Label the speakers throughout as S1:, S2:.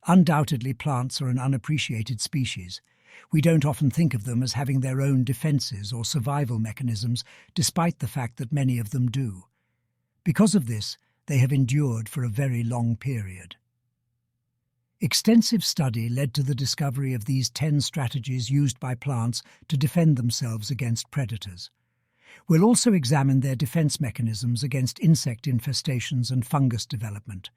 S1: Undoubtedly, plants are an unappreciated species. We don't often think of them as having their own defenses or survival mechanisms, despite the fact that many of them do. Because of this, they have endured for a very long period. Extensive study led to the discovery of these 10 strategies used by plants to defend themselves against predators. We'll also examine their defense mechanisms against insect infestations and fungus development.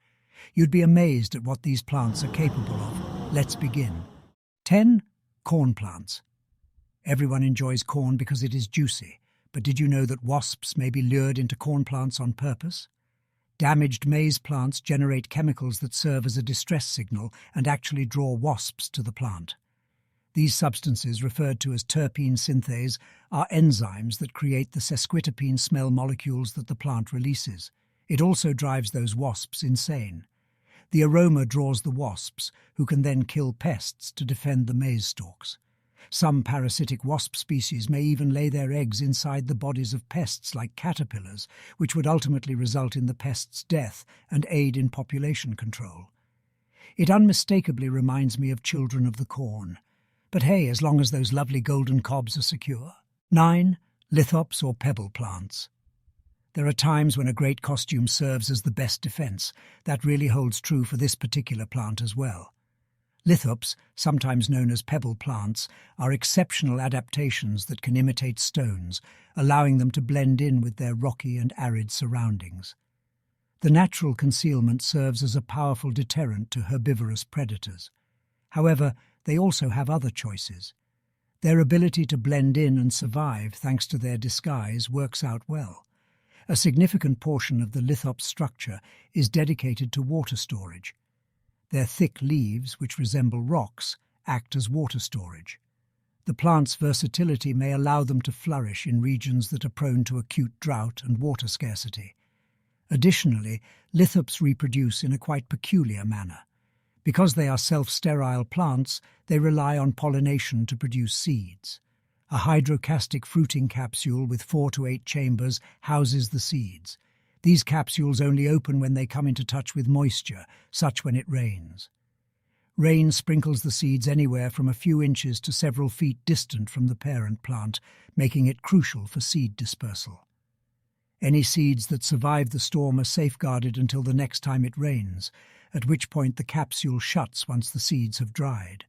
S1: You'd be amazed at what these plants are capable of. Let's begin. 10. Corn plants. Everyone enjoys corn because it is juicy, but did you know that wasps may be lured into corn plants on purpose? Damaged maize plants generate chemicals that serve as a distress signal and actually draw wasps to the plant. These substances, referred to as terpene synthase, are enzymes that create the sesquiterpene smell molecules that the plant releases. It also drives those wasps insane. The aroma draws the wasps, who can then kill pests to defend the maize stalks. Some parasitic wasp species may even lay their eggs inside the bodies of pests like caterpillars, which would ultimately result in the pest's death and aid in population control. It unmistakably reminds me of children of the corn. But hey, as long as those lovely golden cobs are secure. 9. Lithops or pebble plants. There are times when a great costume serves as the best defense. That really holds true for this particular plant as well. Lithops, sometimes known as pebble plants, are exceptional adaptations that can imitate stones, allowing them to blend in with their rocky and arid surroundings. The natural concealment serves as a powerful deterrent to herbivorous predators. However, they also have other choices. Their ability to blend in and survive thanks to their disguise works out well. A significant portion of the lithops structure is dedicated to water storage. Their thick leaves, which resemble rocks, act as water storage. The plant's versatility may allow them to flourish in regions that are prone to acute drought and water scarcity. Additionally, lithops reproduce in a quite peculiar manner. Because they are self-sterile plants, they rely on pollination to produce seeds. A hydrocastic fruiting capsule with 4 to 8 chambers houses the seeds. These capsules only open when they come into touch with moisture, such when it rains. Rain sprinkles the seeds anywhere from a few inches to several feet distant from the parent plant, making it crucial for seed dispersal. Any seeds that survive the storm are safeguarded until the next time it rains, at which point the capsule shuts once the seeds have dried.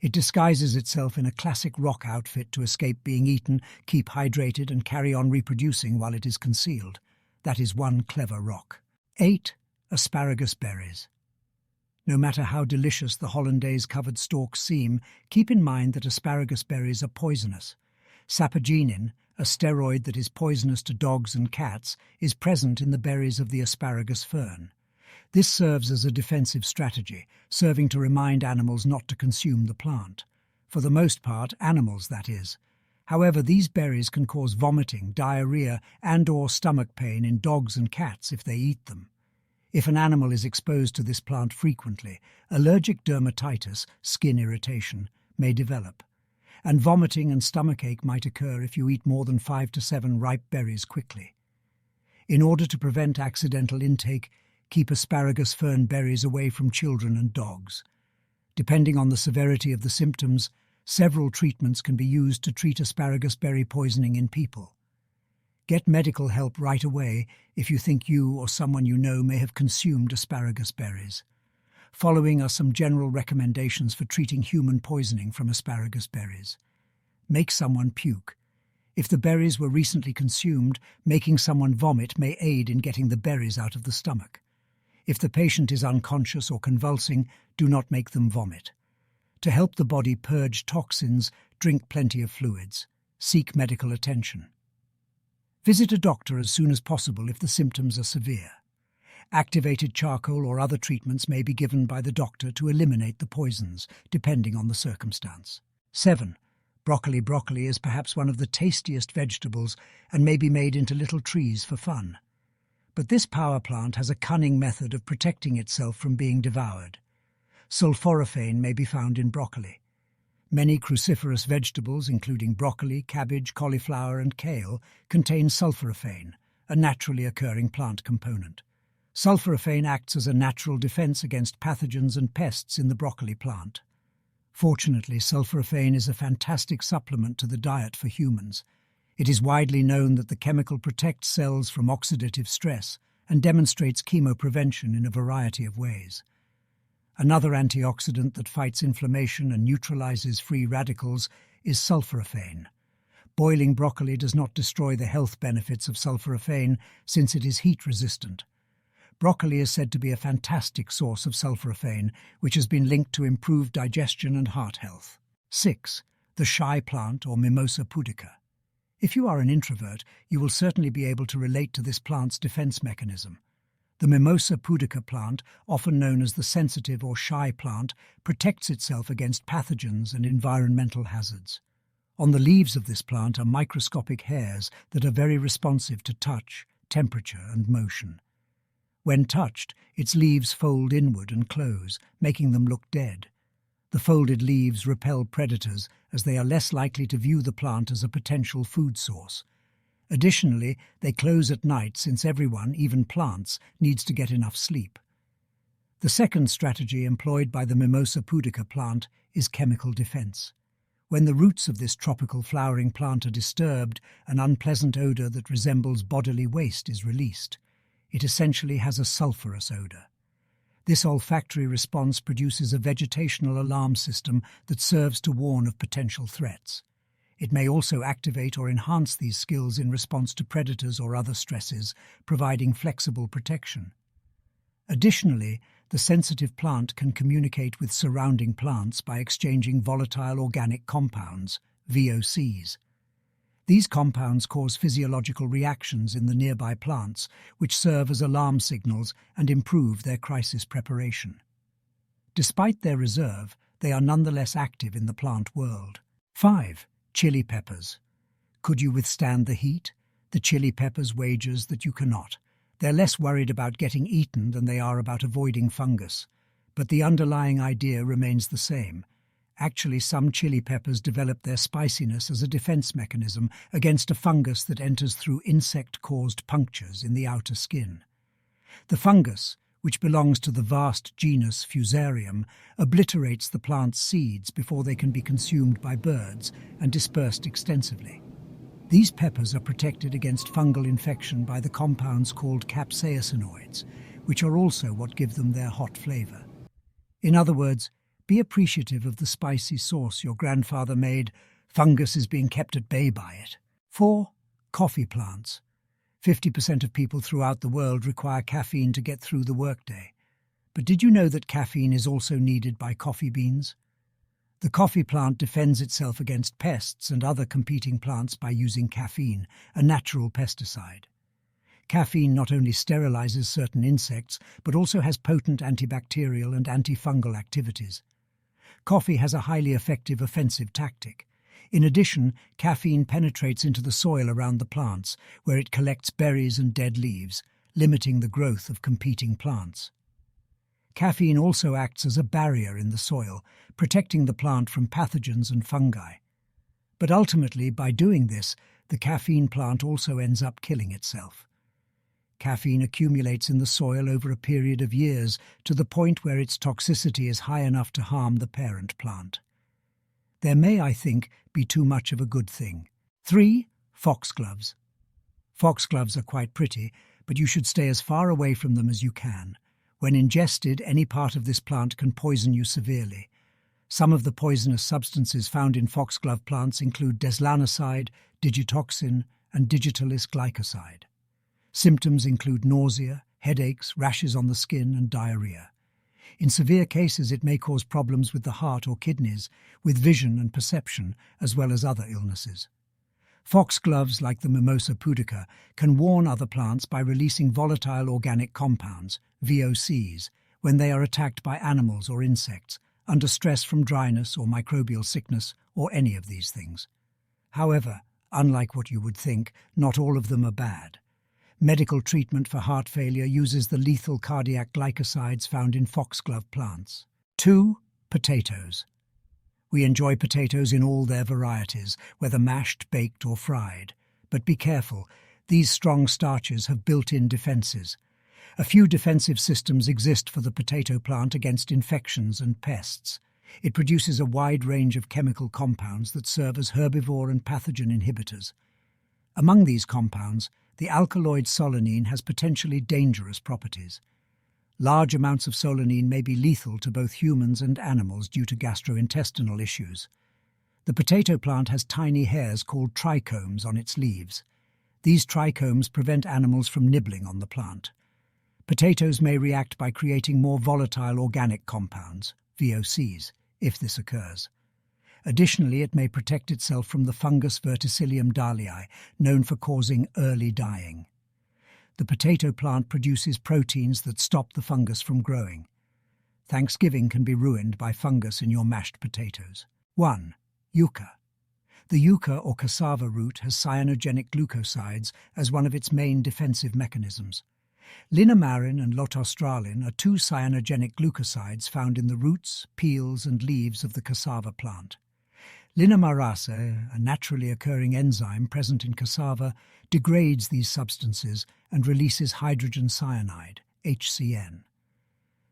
S1: It disguises itself in a classic rock outfit to escape being eaten, keep hydrated, and carry on reproducing while it is concealed. That is one clever rock. 8. Asparagus berries. No matter how delicious the hollandaise-covered stalks seem, keep in mind that asparagus berries are poisonous. Sapogenin, a steroid that is poisonous to dogs and cats, is present in the berries of the asparagus fern. This serves as a defensive strategy, serving to remind animals not to consume the plant. For the most part, animals, that is. However, these berries can cause vomiting, diarrhea, and/or stomach pain in dogs and cats if they eat them. If an animal is exposed to this plant frequently, allergic dermatitis, skin irritation, may develop. And vomiting and stomachache might occur if you eat more than 5 to 7 ripe berries quickly. In order to prevent accidental intake, keep asparagus fern berries away from children and dogs. Depending on the severity of the symptoms, several treatments can be used to treat asparagus berry poisoning in people. Get medical help right away if you think you or someone you know may have consumed asparagus berries. Following are some general recommendations for treating human poisoning from asparagus berries. Make someone puke. If the berries were recently consumed, making someone vomit may aid in getting the berries out of the stomach. If the patient is unconscious or convulsing, do not make them vomit. To help the body purge toxins, drink plenty of fluids. Seek medical attention. Visit a doctor as soon as possible if the symptoms are severe. Activated charcoal or other treatments may be given by the doctor to eliminate the poisons, depending on the circumstance. 7. Broccoli. Broccoli is perhaps one of the tastiest vegetables and may be made into little trees for fun. But this power plant has a cunning method of protecting itself from being devoured. Sulforaphane may be found in broccoli. Many cruciferous vegetables, including broccoli, cabbage, cauliflower, and kale, contain sulforaphane, a naturally occurring plant component. Sulforaphane acts as a natural defense against pathogens and pests in the broccoli plant. Fortunately, sulforaphane is a fantastic supplement to the diet for humans. It is widely known that the chemical protects cells from oxidative stress and demonstrates chemoprevention in a variety of ways. Another antioxidant that fights inflammation and neutralizes free radicals is sulforaphane. Boiling broccoli does not destroy the health benefits of sulforaphane since it is heat-resistant. Broccoli is said to be a fantastic source of sulforaphane, which has been linked to improved digestion and heart health. 6. The shy plant or Mimosa pudica. If you are an introvert, you will certainly be able to relate to this plant's defense mechanism. The Mimosa pudica plant, often known as the sensitive or shy plant, protects itself against pathogens and environmental hazards. On the leaves of this plant are microscopic hairs that are very responsive to touch, temperature, and motion. When touched, its leaves fold inward and close, making them look dead. The folded leaves repel predators as they are less likely to view the plant as a potential food source. Additionally, they close at night since everyone, even plants, needs to get enough sleep. The second strategy employed by the Mimosa pudica plant is chemical defense. When the roots of this tropical flowering plant are disturbed, an unpleasant odor that resembles bodily waste is released. It essentially has a sulfurous odor. This olfactory response produces a vegetational alarm system that serves to warn of potential threats. It may also activate or enhance these skills in response to predators or other stresses, providing flexible protection. Additionally, the sensitive plant can communicate with surrounding plants by exchanging volatile organic compounds, VOCs. These compounds cause physiological reactions in the nearby plants, which serve as alarm signals and improve their crisis preparation. Despite their reserve, they are nonetheless active in the plant world. 5. Chili peppers. Could you withstand the heat? The chili peppers wagers that you cannot. They're less worried about getting eaten than they are about avoiding fungus. But the underlying idea remains the same. Actually, some chili peppers develop their spiciness as a defense mechanism against a fungus that enters through insect-caused punctures in the outer skin. The fungus, which belongs to the vast genus Fusarium, obliterates the plant's seeds before they can be consumed by birds and dispersed extensively. These peppers are protected against fungal infection by the compounds called capsaicinoids, which are also what give them their hot flavor. In other words, be appreciative of the spicy sauce your grandfather made. Fungus is being kept at bay by it. 4. Coffee plants. 50% of people throughout the world require caffeine to get through the workday. But did you know that caffeine is also needed by coffee beans? The coffee plant defends itself against pests and other competing plants by using caffeine, a natural pesticide. Caffeine not only sterilizes certain insects, but also has potent antibacterial and antifungal activities. Coffee has a highly effective offensive tactic. In addition, caffeine penetrates into the soil around the plants, where it collects berries and dead leaves, limiting the growth of competing plants. Caffeine also acts as a barrier in the soil, protecting the plant from pathogens and fungi. But ultimately, by doing this, the caffeine plant also ends up killing itself. Caffeine accumulates in the soil over a period of years to the point where its toxicity is high enough to harm the parent plant. There may, I think, be too much of a good thing. 3. Foxgloves. Foxgloves are quite pretty, but you should stay as far away from them as you can. When ingested, any part of this plant can poison you severely. Some of the poisonous substances found in foxglove plants include deslanoside, digitoxin, and digitalis glycoside. Symptoms include nausea, headaches, rashes on the skin, and diarrhea. In severe cases, it may cause problems with the heart or kidneys, with vision and perception, as well as other illnesses. Foxgloves, like the Mimosa pudica, can warn other plants by releasing volatile organic compounds, VOCs, when they are attacked by animals or insects, under stress from dryness or microbial sickness, or any of these things. However, unlike what you would think, not all of them are bad. Medical treatment for heart failure uses the lethal cardiac glycosides found in foxglove plants. 2. Potatoes. We enjoy potatoes in all their varieties, whether mashed, baked or fried. But be careful, these strong starches have built-in defenses. A few defensive systems exist for the potato plant against infections and pests. It produces a wide range of chemical compounds that serve as herbivore and pathogen inhibitors. Among these compounds, the alkaloid solanine has potentially dangerous properties. Large amounts of solanine may be lethal to both humans and animals due to gastrointestinal issues. The potato plant has tiny hairs called trichomes on its leaves. These trichomes prevent animals from nibbling on the plant. Potatoes may react by creating more volatile organic compounds, VOCs, if this occurs. Additionally, it may protect itself from the fungus Verticillium dahliae, known for causing early dying. The potato plant produces proteins that stop the fungus from growing. Thanksgiving can be ruined by fungus in your mashed potatoes. 1. Yucca. The yucca or cassava root has cyanogenic glucosides as one of its main defensive mechanisms. Linamarin and lotostralin are two cyanogenic glucosides found in the roots, peels and leaves of the cassava plant. Linamarase, a naturally occurring enzyme present in cassava, degrades these substances and releases hydrogen cyanide, HCN.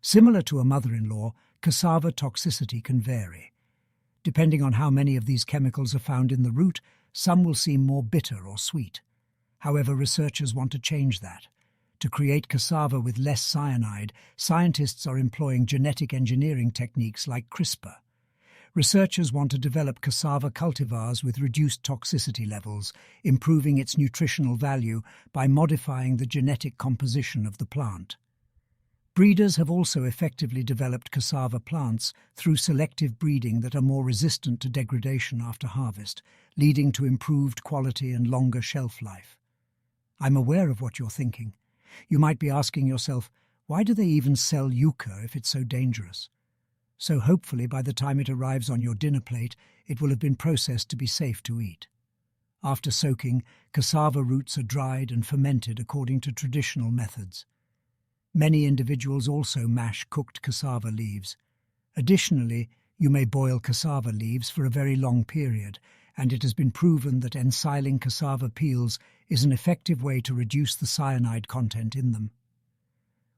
S1: Similar to a mother-in-law, cassava toxicity can vary. Depending on how many of these chemicals are found in the root, some will seem more bitter or sweet. However, researchers want to change that. To create cassava with less cyanide, scientists are employing genetic engineering techniques like CRISPR. Researchers want to develop cassava cultivars with reduced toxicity levels, improving its nutritional value by modifying the genetic composition of the plant. Breeders have also effectively developed cassava plants through selective breeding that are more resistant to degradation after harvest, leading to improved quality and longer shelf life. I'm aware of what you're thinking. You might be asking yourself, why do they even sell yucca if it's so dangerous? So hopefully by the time it arrives on your dinner plate, it will have been processed to be safe to eat. After soaking, cassava roots are dried and fermented according to traditional methods. Many individuals also mash cooked cassava leaves. Additionally, you may boil cassava leaves for a very long period, and it has been proven that ensiling cassava peels is an effective way to reduce the cyanide content in them.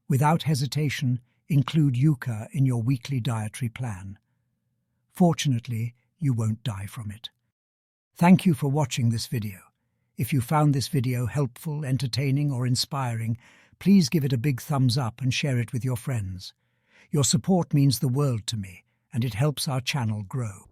S1: Without hesitation, include yucca in your weekly dietary plan. Fortunately, you won't die from it. Thank you for watching this video. If you found this video helpful, entertaining, or inspiring, please give it a big thumbs up and share it with your friends. Your support means the world to me, and it helps our channel grow.